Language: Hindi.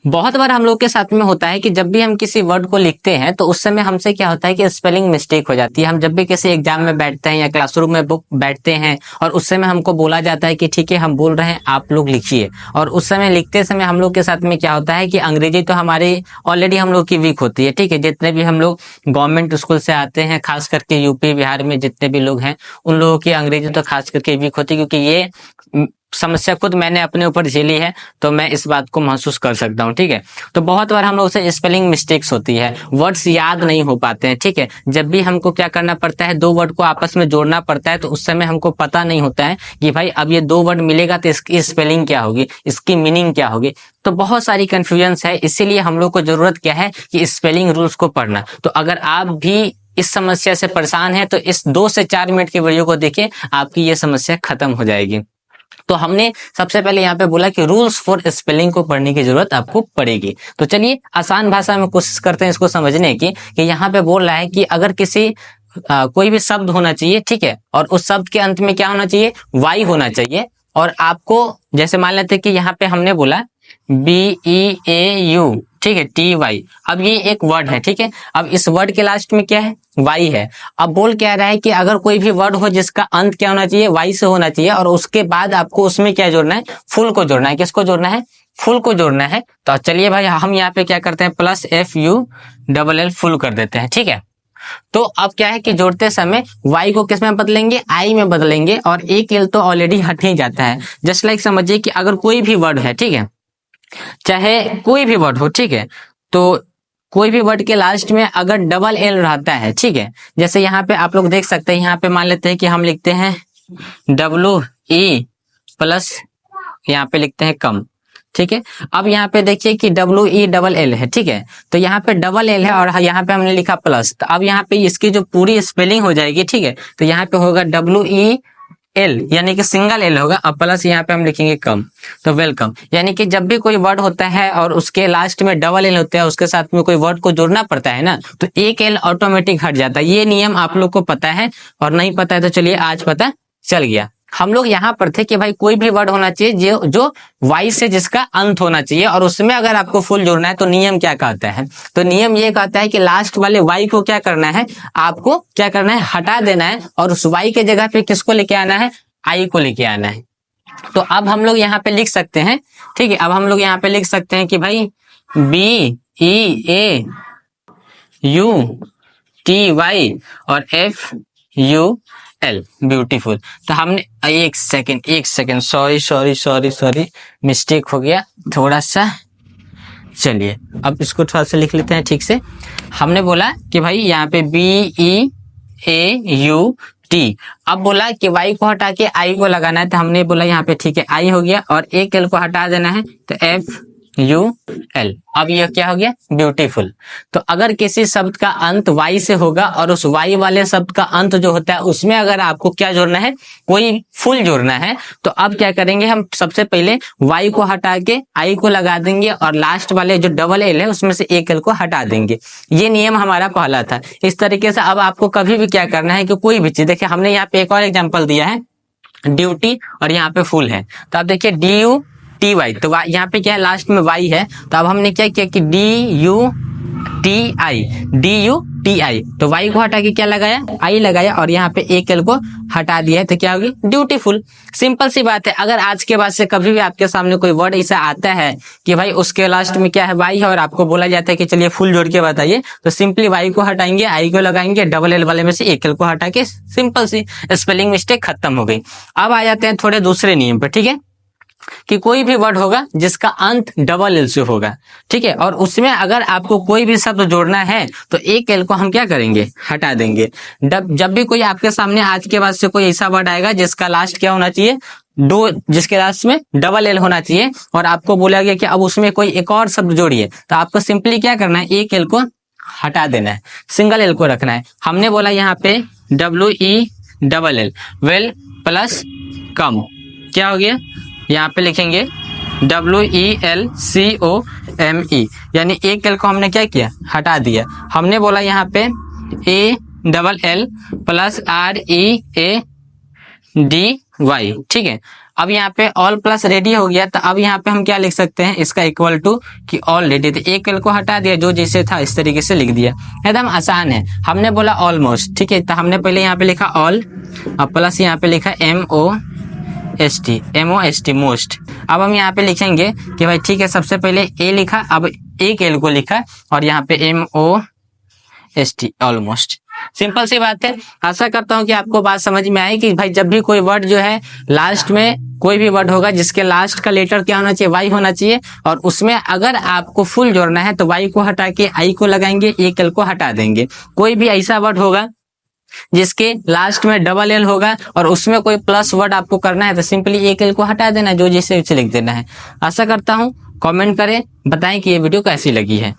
बहुत बार हम लोग के साथ में होता है कि जब भी हम किसी वर्ड को लिखते हैं तो उस समय हमसे क्या होता है कि स्पेलिंग मिस्टेक हो जाती है। हम जब भी किसी एग्जाम में बैठते हैं या क्लासरूम में बैठते हैं और उस समय हमको बोला जाता है कि ठीक है हम बोल रहे हैं आप लोग लिखिए, और उस समय लिखते समय हम लोग के साथ में क्या होता है कि अंग्रेजी तो हमारी ऑलरेडी हम लोग की वीक होती है, ठीक है। जितने भी हम लोग गवर्नमेंट स्कूल से आते हैं, खास करके यूपी बिहार में जितने भी लोग हैं उन लोगों की अंग्रेजी तो खास करके वीक होती है, क्योंकि ये समस्या खुद मैंने अपने ऊपर झेली है तो मैं इस बात को महसूस कर सकता हूँ, ठीक है। तो बहुत बार हम लोग से स्पेलिंग मिस्टेक्स होती है, वर्ड्स याद नहीं हो पाते हैं, ठीक है। जब भी हमको क्या करना पड़ता है, दो वर्ड को आपस में जोड़ना पड़ता है तो उस समय हमको पता नहीं होता है कि भाई अब ये दो वर्ड मिलेगा तो इसकी स्पेलिंग क्या होगी, इसकी मीनिंग क्या होगी। तो बहुत सारी कंफ्यूजन्स है, इसीलिए हम लोग को जरूरत क्या है कि स्पेलिंग रूल्स को पढ़ना। तो अगर आप भी इस समस्या से परेशान है तो इस 2 से 4 मिनट के वीडियो को देखिए, आपकी ये समस्या खत्म हो जाएगी। तो हमने सबसे पहले यहाँ पे बोला कि रूल्स फॉर स्पेलिंग को पढ़ने की जरूरत आपको पड़ेगी। तो चलिए आसान भाषा में कोशिश करते हैं इसको समझने की, कि यहाँ पे बोल रहा है कि अगर किसी कोई भी शब्द होना चाहिए, ठीक है, और उस शब्द के अंत में क्या होना चाहिए, वाई होना चाहिए। और आपको जैसे मान लेते हैं कि यहाँ पे हमने बोला BEAU, ठीक है, TY। अब ये एक वर्ड है, ठीक है। अब इस वर्ड के लास्ट में क्या है, वाई है। अब बोल क्या रहा है कि अगर कोई भी वर्ड हो जिसका अंत क्या होना चाहिए, वाई से होना चाहिए, और उसके बाद आपको उसमें क्या जोड़ना है, फुल को जोड़ना है। किसको जोड़ना है, फुल को जोड़ना है। तो चलिए भाई हम यहाँ पे क्या करते हैं, +FULL फुल कर देते हैं, ठीक है। तो अब क्या है कि जोड़ते समय y को किस में बदलेंगे, i में बदलेंगे, और एक l तो ऑलरेडी हट ही जाता है। जस्ट लाइक समझिए कि अगर कोई भी वर्ड है, ठीक है, चाहे कोई भी वर्ड हो, ठीक है, तो कोई भी वर्ड के लास्ट में अगर डबल एल रहता है, ठीक है, जैसे यहाँ पे आप लोग देख सकते हैं, यहाँ पे मान लेते हैं कि हम लिखते हैं WE प्लस यहाँ पे लिखते हैं कम, ठीक है। अब यहाँ पे देखिए कि WE है, ठीक है, तो यहाँ पे डबल एल है और यहाँ पे हमने लिखा प्लस। तो अब यहाँ पे इसकी जो पूरी स्पेलिंग हो जाएगी, ठीक है, तो यहाँ पे होगा WEL यानी कि सिंगल एल होगा, अब प्लस यहाँ पे हम लिखेंगे कम, तो वेलकम। यानी कि जब भी कोई वर्ड होता है और उसके लास्ट में डबल एल होता है, उसके साथ में कोई वर्ड को जोड़ना पड़ता है ना, तो एक एल ऑटोमेटिक हट जाता है। ये नियम आप लोग को पता है, और नहीं पता है तो चलिए आज पता चल गया। हम लोग यहाँ पर थे कि भाई कोई भी वर्ड होना चाहिए जो वाई से जिसका अंत होना चाहिए, और उसमें अगर आपको फुल जोड़ना है तो नियम क्या कहता है, तो नियम ये कहता है कि लास्ट वाले वाई को क्या करना है, आपको क्या करना है, हटा देना है, और उस वाई के जगह पे किसको लेके आना है, आई को लेके आना है। तो अब हम लोग यहाँ पे लिख सकते हैं, ठीक है, अब हम लोग यहाँ पे लिख सकते हैं कि भाई BEAUTY और FUL, ब्यूटीफुल। तो हमने एक सेकेंड सॉरी मिस्टेक हो गया थोड़ा सा। चलिए अब इसको थोड़ा सा लिख लेते हैं ठीक से। हमने बोला कि भाई यहाँ पे BEAUT, अब बोला कि वाई को हटा के आई को लगाना है, तो हमने बोला यहाँ पे ठीक है आई हो गया, और एक एल को हटा देना है तो FUL। अब ये क्या हो गया, ब्यूटीफुल। तो अगर किसी शब्द का अंत वाई से होगा और उस वाई वाले शब्द का अंत जो होता है उसमें अगर आपको क्या जोड़ना है, कोई फुल जोड़ना है, तो अब क्या करेंगे, हम सबसे पहले वाई को हटा के आई को लगा देंगे, और लास्ट वाले जो डबल एल है उसमें से एक एल को हटा देंगे। ये नियम हमारा पहला था। इस तरीके से अब आपको कभी भी क्या करना है कि कोई भी चीज, देखिए हमने यहाँ पे एक और एग्जाम्पल दिया है, ड्यूटी और यहाँ पे फुल है, तो आप देखिए DUTY, तो यहाँ पे क्या है, लास्ट में वाई है, तो अब हमने क्या किया कि DUTI, तो वाई को हटा के क्या लगाया, आई लगाया, और यहाँ पे एक एल को हटा दिया है, तो क्या होगी, ब्यूटीफुल। सिंपल सी बात है। अगर आज के बाद से कभी भी आपके सामने कोई वर्ड ऐसा आता है कि भाई उसके लास्ट में क्या है, वाई है, और आपको बोला जाता है कि चलिए फुल जोड़ के बताइए, तो सिंपली वाई को हटाएंगे, आई को लगाएंगे, डबल एल वाले में से एक एल को हटा के, सिंपल सी स्पेलिंग मिस्टेक खत्म हो गई। अब आ जाते हैं थोड़े दूसरे नियम पे, ठीक है, कि कोई भी वर्ड होगा जिसका अंत डबल एल से होगा, ठीक है, और उसमें अगर आपको कोई भी शब्द जोड़ना है तो एक एल को हम क्या करेंगे, हटा देंगे। जब भी कोई आपके सामने आज के बाद से कोई ऐसा वर्ड आएगा जिसका लास्ट क्या होना चाहिए, जिसके लास्ट में डबल एल होना चाहिए, और आपको बोला गया कि अब उसमें कोई एक और शब्द जोड़िए, तो आपको सिंपली क्या करना है, एक एल को हटा देना है, सिंगल एल को रखना है। हमने बोला यहाँ पे WELL, वेल प्लस कम, क्या हो गया, यहाँ पे लिखेंगे WELCOME, यानी एक एल को हमने क्या किया, हटा दिया। हमने बोला यहाँ पे ALL प्लस READY, ठीक है। अब यहाँ पे ऑल प्लस रेडी हो गया, तो अब यहाँ पे हम क्या लिख सकते हैं, इसका इक्वल टू कि ऑलरेडी, तो एक एल को हटा दिया, जो जैसे था इस तरीके से लिख दिया, एकदम आसान है। हमने बोला ऑलमोस्ट, ठीक है, तो हमने पहले यहाँ पे लिखा ऑल और प्लस यहाँ पे लिखा MOST मोस्ट। अब हम यहाँ पे लिखेंगे कि भाई ठीक है, सबसे पहले ए लिखा, अब एक एल को लिखा और यहाँ पे MOST ऑलमोस्ट। सिंपल सी बात है। आशा करता हूँ कि आपको बात समझ में आई कि भाई जब भी कोई वर्ड जो है लास्ट में, कोई भी वर्ड होगा जिसके लास्ट का लेटर क्या होना चाहिए, वाई होना चाहिए, और उसमें अगर आपको फुल जोड़ना है तो वाई को हटा के आई को लगाएंगे, एक एल को हटा देंगे। कोई भी ऐसा वर्ड होगा जिसके लास्ट में डबल एल होगा और उसमें कोई प्लस वर्ड आपको करना है तो सिंपली एक एल को हटा देना, जो जैसे उसे लिख देना है। आशा करता हूँ कमेंट करें, बताएं कि ये वीडियो कैसी लगी है।